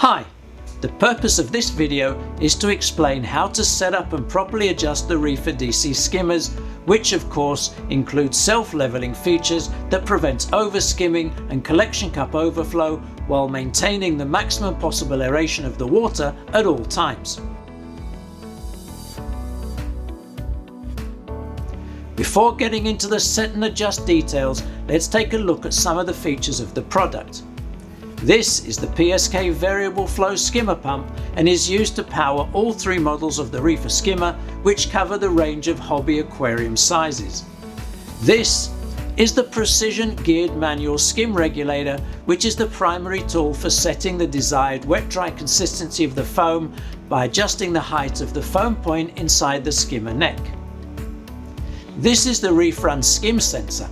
Hi! The purpose of this video is to explain how to set up and properly adjust the reefer DC skimmers, which of course includes self-leveling features that prevents overskimming and collection cup overflow while maintaining the maximum possible aeration of the water at all times. Before getting into the set and adjust details, let's take a look at some of the features of the product. This is the PSK variable flow skimmer pump and is used to power all three models of the reefer skimmer, which cover the range of hobby aquarium sizes. This is the precision geared manual skim regulator, which is the primary tool for setting the desired wet-dry consistency of the foam by adjusting the height of the foam point inside the skimmer neck. This is the reef run skim sensor.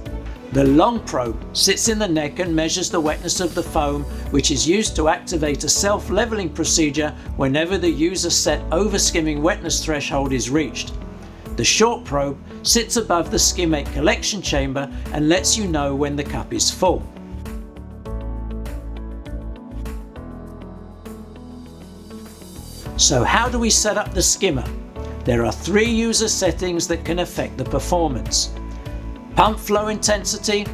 The long probe sits in the neck and measures the wetness of the foam, which is used to activate a self-leveling procedure whenever the user set overskimming wetness threshold is reached. The short probe sits above the skimmate collection chamber and lets you know when the cup is full. So how do we set up the skimmer? There are three user settings that can affect the performance: pump flow intensity,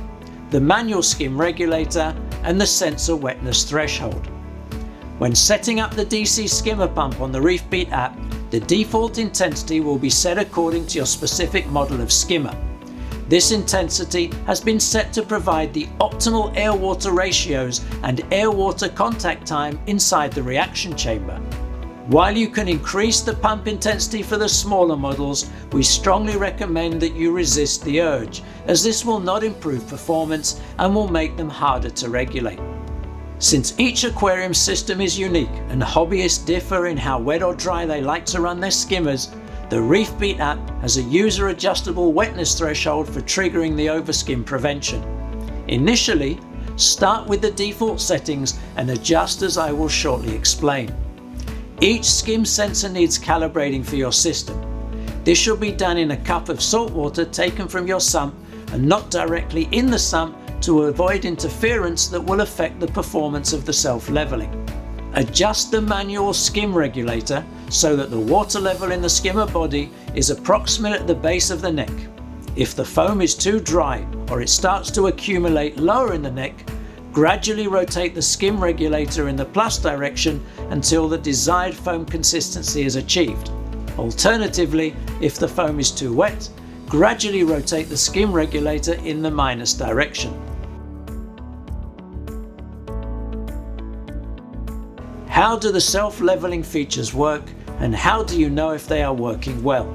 the manual skim regulator, and the sensor wetness threshold. When setting up the DC skimmer pump on the ReefBeat app, the default intensity will be set according to your specific model of skimmer. This intensity has been set to provide the optimal air-water ratios and air-water contact time inside the reaction chamber. While you can increase the pump intensity for the smaller models, we strongly recommend that you resist the urge, as this will not improve performance and will make them harder to regulate. Since each aquarium system is unique and hobbyists differ in how wet or dry they like to run their skimmers, the ReefBeat app has a user adjustable wetness threshold for triggering the overskim prevention. Initially, start with the default settings and adjust as I will shortly explain. Each skim sensor needs calibrating for your system. This should be done in a cup of salt water taken from your sump and not directly in the sump to avoid interference that will affect the performance of the self-leveling. Adjust the manual skim regulator so that the water level in the skimmer body is approximate at the base of the neck. If the foam is too dry or it starts to accumulate lower in the neck, gradually rotate the skim regulator in the plus direction until the desired foam consistency is achieved. Alternatively, if the foam is too wet, gradually rotate the skim regulator in the minus direction. How do the self-leveling features work, and how do you know if they are working well?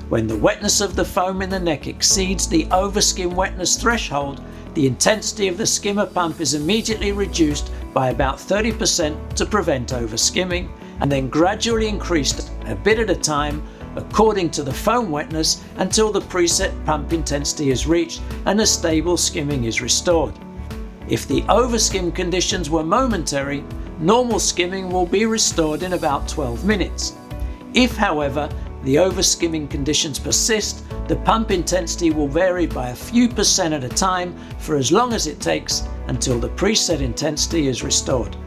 When the wetness of the foam in the neck exceeds the overskim wetness threshold, the intensity of the skimmer pump is immediately reduced by about 30% to prevent overskimming, and then gradually increased a bit at a time according to the foam wetness until the preset pump intensity is reached and a stable skimming is restored. If the overskim conditions were momentary, normal skimming will be restored in about 12 minutes. If, however, the overskimming conditions persist, the pump intensity will vary by a few percent at a time for as long as it takes until the preset intensity is restored.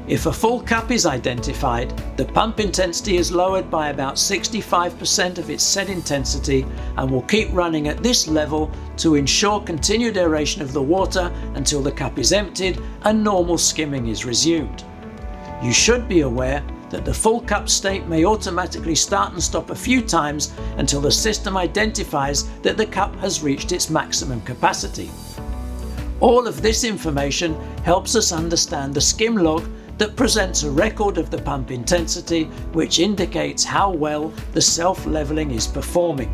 If a full cup is identified, the pump intensity is lowered by about 65% of its set intensity and will keep running at this level to ensure continued aeration of the water until the cup is emptied and normal skimming is resumed. You should be aware that the full cup state may automatically start and stop a few times until the system identifies that the cup has reached its maximum capacity. All of this information helps us understand the skim log that presents a record of the pump intensity, which indicates how well the self-leveling is performing.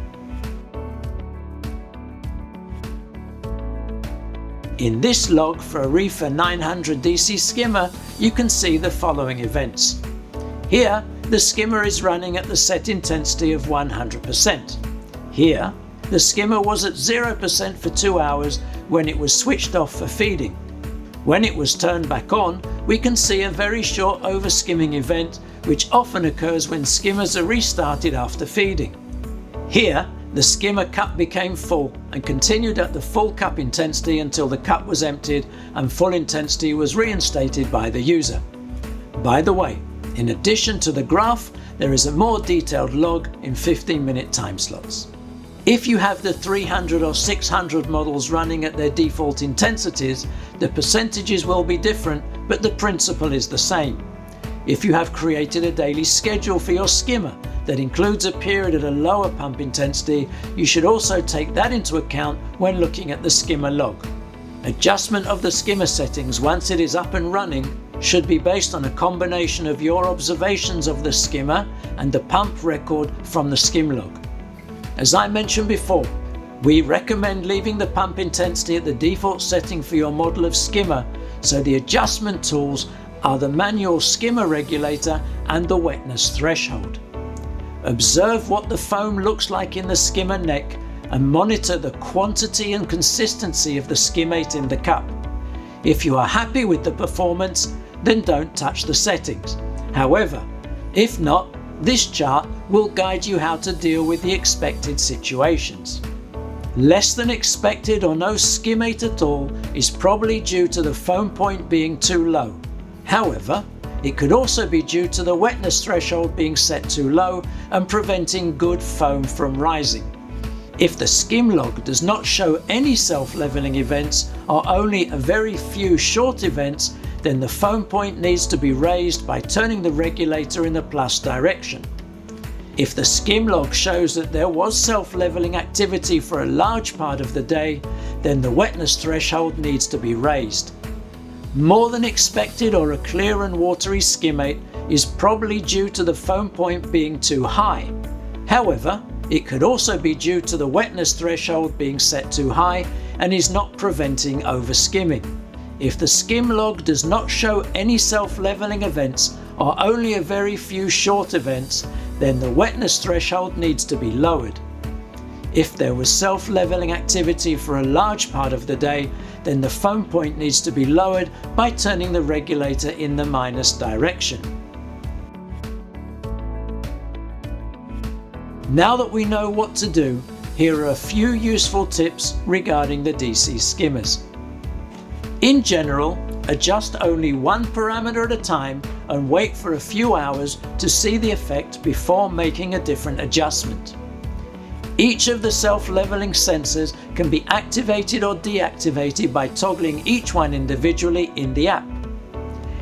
In this log for a Reefer 900 DC skimmer, you can see the following events. Here, the skimmer is running at the set intensity of 100%. Here, the skimmer was at 0% for 2 hours when it was switched off for feeding. When it was turned back on, we can see a very short overskimming event, which often occurs when skimmers are restarted after feeding. Here, the skimmer cup became full and continued at the full cup intensity until the cup was emptied and full intensity was reinstated by the user. By the way, in addition to the graph, there is a more detailed log in 15-minute time slots. If you have the 300 or 600 models running at their default intensities, the percentages will be different, but the principle is the same. If you have created a daily schedule for your skimmer that includes a period at a lower pump intensity, you should also take that into account when looking at the skimmer log. Adjustment of the skimmer settings once it is up and running should be based on a combination of your observations of the skimmer and the pump record from the skim log. As I mentioned before, we recommend leaving the pump intensity at the default setting for your model of skimmer, so the adjustment tools are the manual skimmer regulator and the wetness threshold. Observe what the foam looks like in the skimmer neck and monitor the quantity and consistency of the skimmate in the cup. If you are happy with the performance, then don't touch the settings. However, if not, this chart will guide you how to deal with the expected situations. Less than expected or no skimmate at all is probably due to the foam point being too low. However, it could also be due to the wetness threshold being set too low and preventing good foam from rising. If the skim log does not show any self-leveling events or only a very few short events, then the foam point needs to be raised by turning the regulator in the plus direction. If the skim log shows that there was self-leveling activity for a large part of the day, then the wetness threshold needs to be raised. More than expected or a clear and watery skimmate is probably due to the foam point being too high. However, it could also be due to the wetness threshold being set too high and is not preventing overskimming. If the skim log does not show any self-leveling events or only a very few short events, then the wetness threshold needs to be lowered. If there was self-leveling activity for a large part of the day, then the foam point needs to be lowered by turning the regulator in the minus direction. Now that we know what to do, here are a few useful tips regarding the DC skimmers. In general, adjust only one parameter at a time and wait for a few hours to see the effect before making a different adjustment. Each of the self-leveling sensors can be activated or deactivated by toggling each one individually in the app.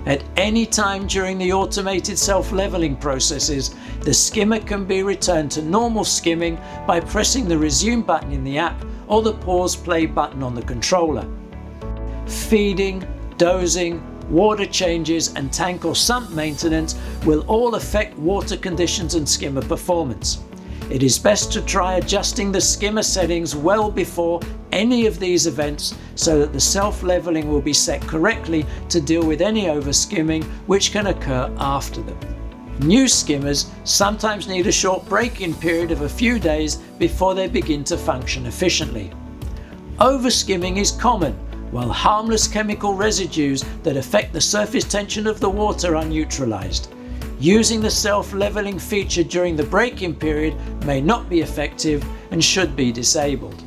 At any time during the automated self-leveling processes, the skimmer can be returned to normal skimming by pressing the resume button in the app or the pause play button on the controller. Feeding, dosing, water changes and tank or sump maintenance will all affect water conditions and skimmer performance. It is best to try adjusting the skimmer settings well before any of these events so that the self-leveling will be set correctly to deal with any overskimming which can occur after them. New skimmers sometimes need a short break-in period of a few days before they begin to function efficiently. Overskimming is common, while harmless chemical residues that affect the surface tension of the water are neutralized. Using the self-leveling feature during the break-in period may not be effective and should be disabled.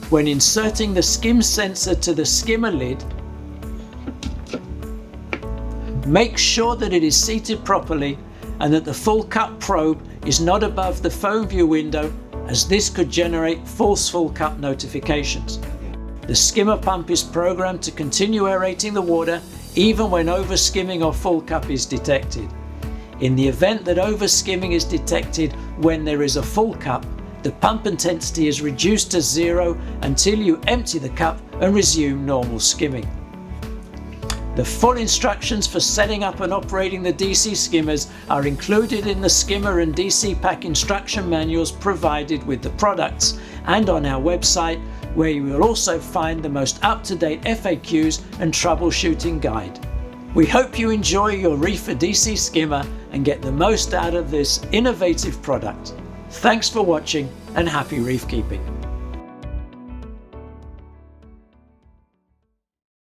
When inserting the skim sensor to the skimmer lid, make sure that it is seated properly and that the full cup probe is not above the foam view window, as this could generate false full cup notifications. The skimmer pump is programmed to continue aerating the water even when overskimming or full cup is detected. In the event that overskimming is detected when there is a full cup, the pump intensity is reduced to 0 until you empty the cup and resume normal skimming. The full instructions for setting up and operating the DC skimmers are included in the skimmer and DC pack instruction manuals provided with the products and on our website, where you will also find the most up-to-date FAQs and troubleshooting guide. We hope you enjoy your reefer DC skimmer and get the most out of this innovative product. Thanks for watching and happy reef keeping.